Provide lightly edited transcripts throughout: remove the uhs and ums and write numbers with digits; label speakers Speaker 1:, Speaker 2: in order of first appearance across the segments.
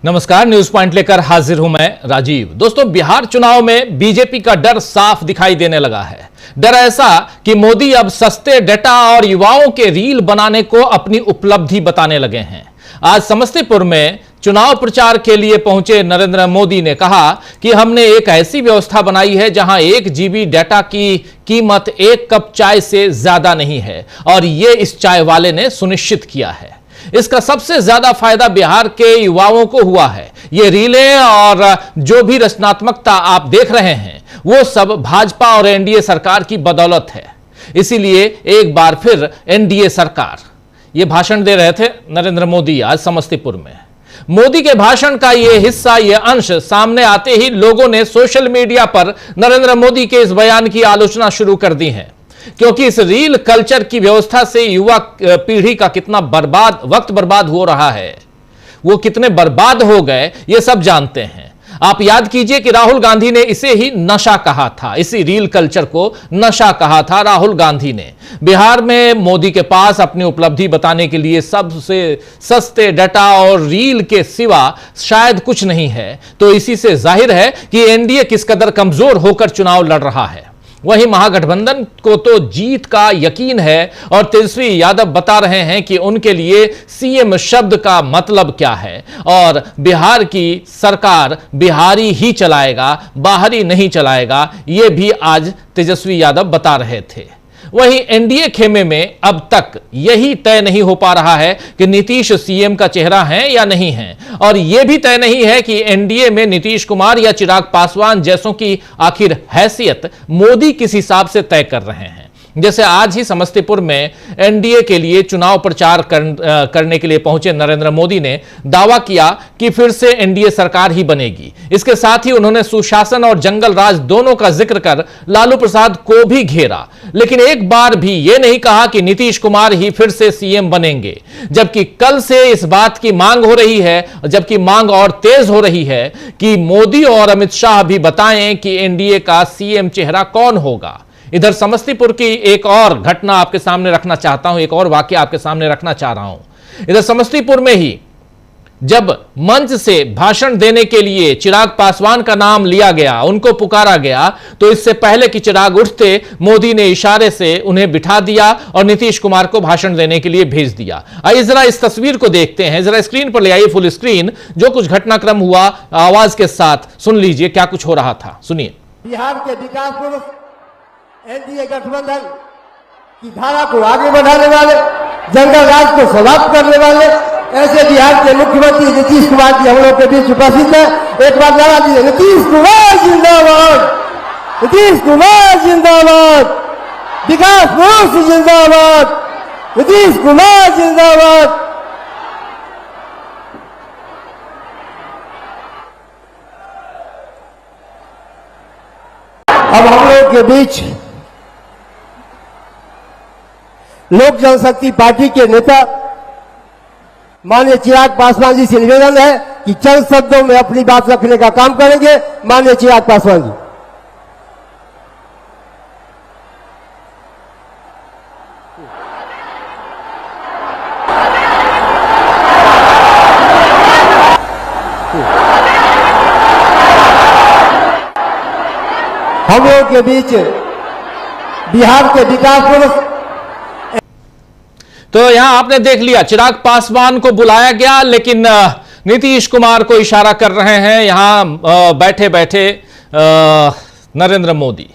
Speaker 1: नमस्कार, news point लेकर हाजिर हूं मैं राजीव। दोस्तों, बिहार चुनाव में बीजेपी का डर साफ दिखाई देने लगा है। डर ऐसा कि मोदी अब सस्ते डेटा और युवाओं के रील बनाने को अपनी उपलब्धि बताने लगे हैं। आज समस्तीपुर में चुनाव प्रचार के लिए पहुंचे नरेंद्र मोदी ने कहा कि हमने एक ऐसी व्यवस्था बनाई है जहां 1 GB डेटा की कीमत 1 कप चाय से ज्यादा नहीं है और यह इस चाय वाले ने सुनिश्चित किया है। इसका सबसे ज्यादा फायदा बिहार के युवाओं को हुआ है। ये रीलें और जो भी रचनात्मकता आप देख रहे हैं वो सब भाजपा और एनडीए सरकार की बदौलत है। इसीलिए एक बार फिर एनडीए सरकार, ये भाषण दे रहे थे नरेंद्र मोदी आज समस्तीपुर में। मोदी के भाषण का यह हिस्सा, यह अंश सामने आते ही लोगों ने सोशल मीडिया पर नरेंद्र मोदी के इस बयान की आलोचना शुरू कर दी है, क्योंकि इस रील कल्चर की व्यवस्था से युवा पीढ़ी का कितना वक्त बर्बाद हो रहा है, वो कितने बर्बाद हो गए ये सब जानते हैं। आप याद कीजिए कि राहुल गांधी ने इसे ही नशा कहा था, इसी रील कल्चर को नशा कहा था राहुल गांधी ने। बिहार में मोदी के पास अपनी उपलब्धि बताने के लिए सबसे सस्ते डाटा और रील के सिवा शायद कुछ नहीं है, तो इसी से जाहिर है कि एनडीए किस कदर कमजोर होकर चुनाव लड़ रहा है। वहीं महागठबंधन को तो जीत का यकीन है और तेजस्वी यादव बता रहे हैं कि उनके लिए सीएम शब्द का मतलब क्या है और बिहार की सरकार बिहारी ही चलाएगा, बाहरी नहीं चलाएगा, यह भी आज तेजस्वी यादव बता रहे थे। वहीं एनडीए खेमे में अब तक यही तय नहीं हो पा रहा है कि नीतीश सीएम का चेहरा है या नहीं है, और यह भी तय नहीं है कि एनडीए में नीतीश कुमार या चिराग पासवान जैसों की आखिर हैसियत मोदी किस हिसाब से तय कर रहे हैं। जैसे आज ही समस्तीपुर में एनडीए के लिए चुनाव प्रचार करने के लिए पहुंचे नरेंद्र मोदी ने दावा किया कि फिर से एनडीए सरकार ही बनेगी। इसके साथ ही उन्होंने सुशासन और जंगल राज दोनों का जिक्र कर लालू प्रसाद को भी घेरा, लेकिन एक बार भी यह नहीं कहा कि नीतीश कुमार ही फिर से सीएम बनेंगे। जबकि कल से इस बात की मांग हो रही है, जबकि मांग और तेज हो रही है कि मोदी और अमित शाह भी बताएं कि एनडीए का सीएम चेहरा कौन होगा। इधर समस्तीपुर की एक और घटना आपके सामने रखना चाहता हूं, एक और वाकया आपके सामने रखना चाह रहा हूं। इधर समस्तीपुर में ही जब मंच से भाषण देने के लिए चिराग पासवान का नाम लिया गया, उनको पुकारा गया, तो इससे पहले कि चिराग उठते मोदी ने इशारे से उन्हें बिठा दिया और नीतीश कुमार को भाषण देने के लिए भेज दिया। आइए जरा इस तस्वीर को देखते हैं, जरा स्क्रीन पर ले आइए, फुल स्क्रीन, जो कुछ घटनाक्रम हुआ आवाज के साथ सुन लीजिए क्या कुछ हो रहा था। सुनिए।
Speaker 2: बिहार के विकास पुरुष एनडीए गठबंधन की धारा को आगे बढ़ाने वाले, जंगल राज को समाप्त करने वाले ऐसे बिहार के मुख्यमंत्री नीतीश कुमार जी हम लोग के बीच उपस्थित है। एक बार नारा दीजिए, नीतीश कुमार जिंदाबाद, नीतीश कुमार जिंदाबाद, विकास पुरुष जिंदाबाद, नीतीश कुमार जिंदाबाद। अब हम लोग के बीच लोक जनशक्ति पार्टी के नेता माननीय चिराग पासवान जी से निवेदन है कि चंद शब्दों में अपनी बात रखने का काम करेंगे। माननीय चिराग पासवान जी। हम लोग के बीच बिहार के विकास पुरुष,
Speaker 1: तो यहां आपने देख लिया चिराग पासवान को बुलाया गया, लेकिन नीतीश कुमार को इशारा कर रहे हैं यहां बैठे बैठे नरेंद्र मोदी।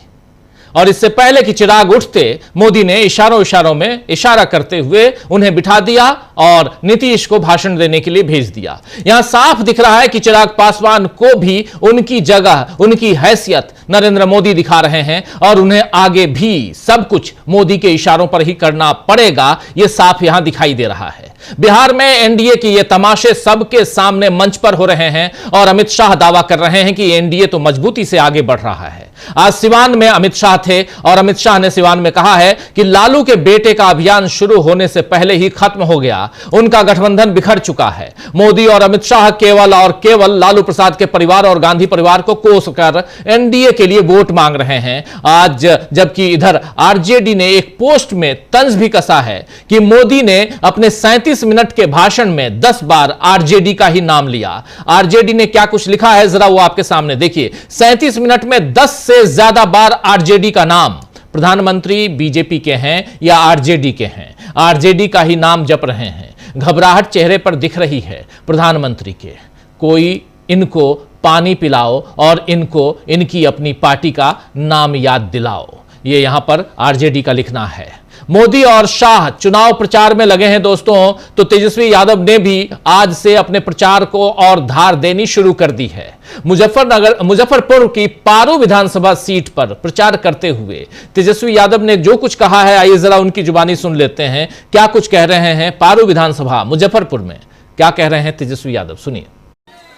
Speaker 1: और इससे पहले कि चिराग उठते मोदी ने इशारों में इशारा करते हुए उन्हें बिठा दिया और नीतीश को भाषण देने के लिए भेज दिया। यहां साफ दिख रहा है कि चिराग पासवान को भी उनकी जगह, उनकी हैसियत नरेंद्र मोदी दिखा रहे हैं और उन्हें आगे भी सब कुछ मोदी के इशारों पर ही करना पड़ेगा, यह साफ यहां दिखाई दे रहा है। बिहार में एनडीए की ये तमाशे सबके सामने मंच पर हो रहे हैं और अमित शाह दावा कर रहे हैं कि एनडीए तो मजबूती से आगे बढ़ रहा है। आज सिवान में अमित शाह थे और अमित शाह ने सिवान में कहा है कि लालू के बेटे का अभियान शुरू होने से पहले ही खत्म हो गया, उनका गठबंधन बिखर चुका है। मोदी और अमित शाह केवल और केवल लालू प्रसाद के परिवार और गांधी परिवार को कोसकर एनडीए के लिए वोट मांग रहे हैं। आज जबकि इधर आरजेडी ने एक पोस्ट में तंज भी कसा है कि मोदी ने अपने 37 मिनट के भाषण में 10 बार आरजेडी का ही नाम लिया। आरजेडी ने क्या कुछ लिखा है जरा वो आपके सामने देखिए। 37 मिनट में 10 से ज्यादा बार आरजेडी का नाम। प्रधानमंत्री बीजेपी के हैं या आरजेडी के हैं? आरजेडी का ही नाम जप रहे हैं। घबराहट चेहरे पर दिख रही है प्रधानमंत्री के। कोई इनको पानी पिलाओ और इनको इनकी अपनी पार्टी का नाम याद दिलाओ, ये यहां पर आरजेडी का लिखना है। मोदी और शाह चुनाव प्रचार में लगे हैं दोस्तों, तो तेजस्वी यादव ने भी आज से अपने प्रचार को और धार देनी शुरू कर दी है। मुजफ्फरपुर की पारू विधानसभा सीट पर प्रचार करते हुए तेजस्वी यादव ने जो कुछ कहा है, आइए जरा उनकी जुबानी सुन लेते हैं। क्या कुछ कह रहे हैं पारू विधानसभा मुजफ्फरपुर में, क्या कह रहे हैं तेजस्वी यादव, सुनिए।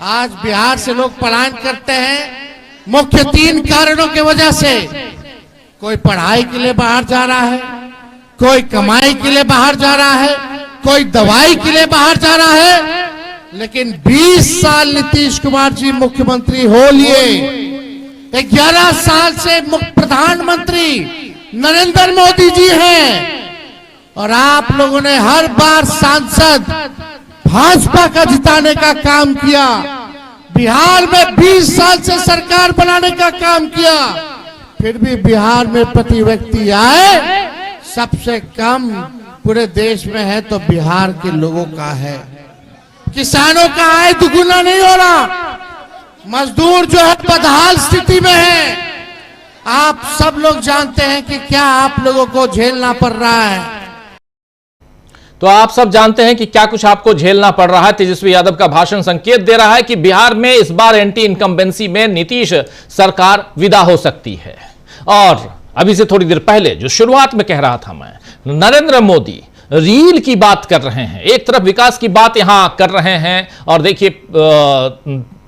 Speaker 3: आज बिहार से लोग पलायन करते हैं मुख्य 3 कारणों की वजह से। कोई पढ़ाई के लिए बाहर जा रहा है, कोई कमाई के लिए बाहर जा रहा है, कोई दवाई के लिए बाहर जा रहा है। लेकिन 20 साल नीतीश कुमार जी मुख्यमंत्री हो लिए, 11 साल से प्रधानमंत्री नरेंद्र मोदी जी हैं और आप लोगों ने हर बार सांसद भाजपा का जिताने का काम किया। बिहार में 20 साल से सरकार बनाने का काम किया, फिर भी बिहार में प्रति व्यक्ति आय सबसे कम पूरे देश में है तो बिहार के लोगों का है। किसानों का आय दुगुना नहीं हो रहा, मजदूर जो है बदहाल स्थिति में है। आप सब लोग जानते हैं कि क्या आप लोगों को झेलना पड़ रहा है।
Speaker 1: तो आप सब जानते हैं कि क्या कुछ आपको झेलना पड़ रहा है। तेजस्वी यादव का भाषण संकेत दे रहा है कि बिहार में इस बार एंटी इनकम्बेंसी में नीतीश सरकार विदा हो सकती है। और अभी से थोड़ी देर पहले जो शुरुआत में कह रहा था मैं, नरेंद्र मोदी रील की बात कर रहे हैं, एक तरफ विकास की बात यहां कर रहे हैं और देखिए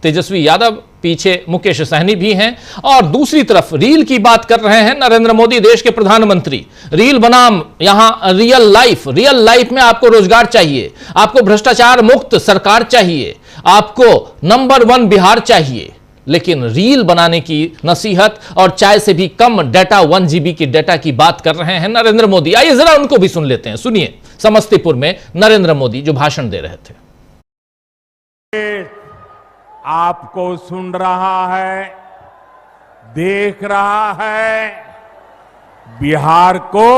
Speaker 1: तेजस्वी यादव पीछे मुकेश सहनी भी हैं, और दूसरी तरफ रील की बात कर रहे हैं नरेंद्र मोदी, देश के प्रधानमंत्री। रील बनाम यहां रियल लाइफ में आपको रोजगार चाहिए, आपको भ्रष्टाचार मुक्त सरकार चाहिए, आपको नंबर 1 बिहार चाहिए। लेकिन रील बनाने की नसीहत और चाय से भी कम डाटा 1 GB की डाटा की बात कर रहे हैं नरेंद्र मोदी। आइए जरा उनको भी सुन लेते हैं। सुनिए समस्तीपुर में नरेंद्र मोदी जो भाषण दे रहे थे।
Speaker 4: आपको सुन रहा है, देख रहा है। बिहार को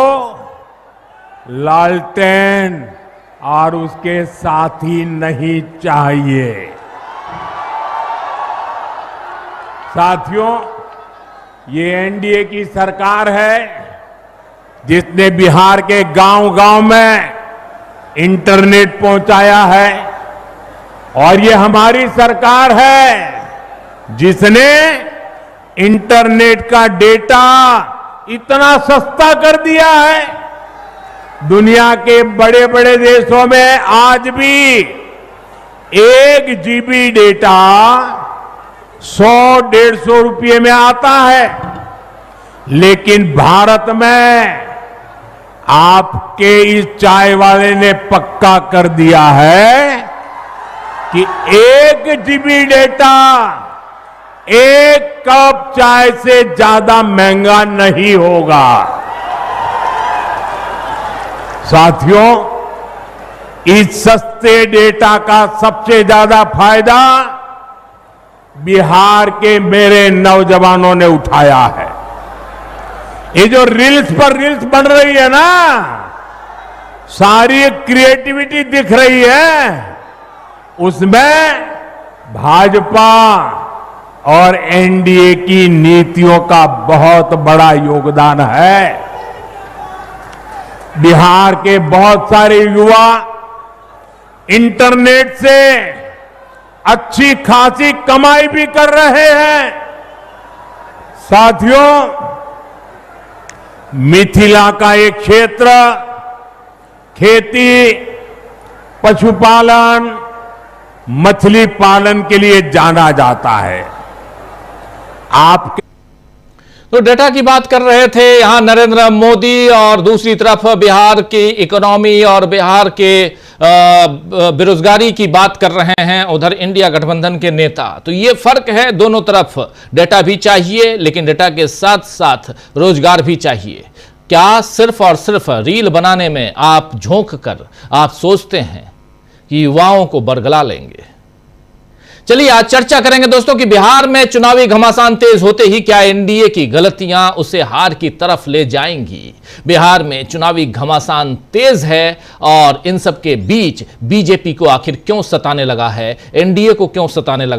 Speaker 4: लालटेन और उसके साथी नहीं चाहिए। साथियों, ये एनडीए की सरकार है जिसने बिहार के गांव-गांव में इंटरनेट पहुंचाया है, और ये हमारी सरकार है जिसने इंटरनेट का डेटा इतना सस्ता कर दिया है। दुनिया के बड़े बड़े देशों में आज भी 1 GB डेटा 100-150 रुपये में आता है, लेकिन भारत में आपके इस चाय वाले ने पक्का कर दिया है कि 1 GB डेटा 1 कप चाय से ज्यादा महंगा नहीं होगा। साथियों, इस सस्ते डेटा का सबसे ज्यादा फायदा बिहार के मेरे नौजवानों ने उठाया है। ये जो रील्स पर रील्स बन रही है ना, सारी क्रिएटिविटी दिख रही है, उसमें भाजपा और एनडीए की नीतियों का बहुत बड़ा योगदान है। बिहार के बहुत सारे युवा इंटरनेट से अच्छी खासी कमाई भी कर रहे हैं। साथियों, मिथिला का एक क्षेत्र खेती, पशुपालन, मछली पालन के लिए जाना जाता है। आपके
Speaker 1: तो डेटा की बात कर रहे थे यहां नरेंद्र मोदी, और दूसरी तरफ बिहार की इकोनॉमी और बिहार के बेरोजगारी की बात कर रहे हैं उधर इंडिया गठबंधन के नेता। तो ये फर्क है, दोनों तरफ डेटा भी चाहिए, लेकिन डेटा के साथ साथ रोजगार भी चाहिए। क्या सिर्फ और सिर्फ रील बनाने में आप झोंक कर आप सोचते हैं कि युवाओं को बरगला लेंगे? चलिए आज चर्चा करेंगे दोस्तों कि बिहार में चुनावी घमासान तेज होते ही क्या एनडीए की गलतियां उसे हार की तरफ ले जाएंगी? बिहार में चुनावी घमासान तेज है और इन सब के बीच बीजेपी को आखिर क्यों सताने लगा है, एनडीए को क्यों सताने लगा